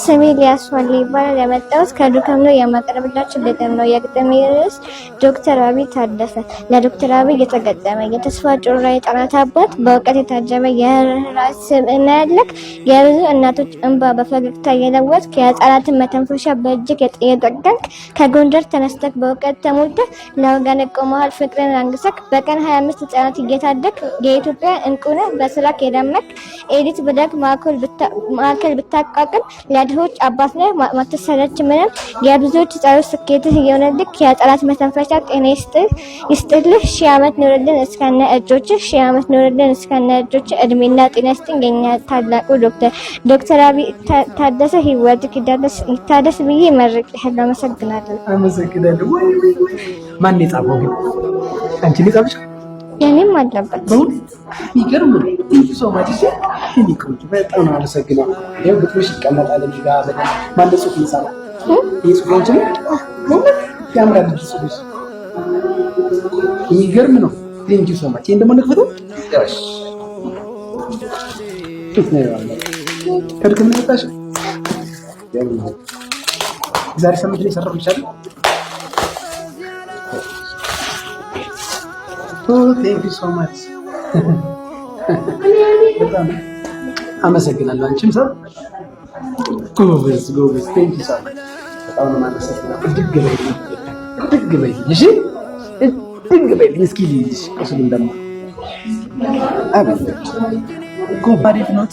ስሜ ሊያስዋል ይባላል። የመጣሁት ከዱከም ነው። የማቀርብላችሁ ግጥም ነው። የግጥሜ ርዕስ ዶክተር አብይ ታደሰ። ለዶክተር አብይ የተገጠመ የተስፋ ጮራ የህፃናት አባት፣ በእውቀት የታጀበ የርህራሄ ስብዕና ያለክ፣ የብዙ እናቶች እንባ በፈገግታ የለወጥክ፣ የህፃናትን መተንፈሻ በእጅግ የጠገንክ፣ ከጎንደር ተነስተክ በእውቀት ተሞልተህ ለወገን ቆመሃል ፍቅርን አንግሰክ፣ በቀን 25 ህፃናት እየታደክ የኢትዮጵያ እንቁ ነህ በስራክ የደመክ፣ ኤዲት ብለክ ማዕከል ብታቋቁም ለድሆች አባት ነህ ማትሰለች ምንም፣ የብዙዎች ጸሎት ስኬትህ የሆነልክ፣ የህፃናት መተንፈሻ ጤና ይስጥልህ፣ ሺህ ዓመት ኑርልን እስከነ እጆችህ፣ ሺህ ዓመት ኑርልን እስከነ እጆችህ፣ እድሜና ጤና ይስጥልኝ የኛ ታላቁ ዶክተር አብይ ታደሰ ህይወትክ ይታደስ ብዬ መርቄሃለሁ። አመሰግናለሁ። አመሰግናለሁ። ማን የጻፈው ግን? አንቺ ነው የጻፍሽው? የኔም አለበት። ይገርም ነው። ሰው ማጅሽ ይኒቆች በጣም ነው አመሰግናለሁ። ይሄው ግጥምሽ ይቀመጣል እዚህ ጋር በደንብ ማን ጽሁፍ ይጻፋል? ይሄ ጽሁፍ አንቺ ነው? ያምራል ጽሁፍሽ። ይገርም ነው። ቴንክ ዩ ሶ ማች። ይሄን ደግሞ ንክፈተው። ያሽ ከድክም ነው የመጣሽ? ዛሬ ሳምንት ላይ ሰራሁልሽ አይደል? ቴንክ ዩ ሶ ማች። በጣም አመሰግናለሁ። አንቺም ሰው ጎበዝ። ቴንክ ዩ ሶ ማች። በጣም ነው የማመሰግነው። እድግ በይ እሺ፣ እድግ በይ እስኪ ልይዝሽ ቁስሉን ደግሞ አቤት ጎባዴት ነው።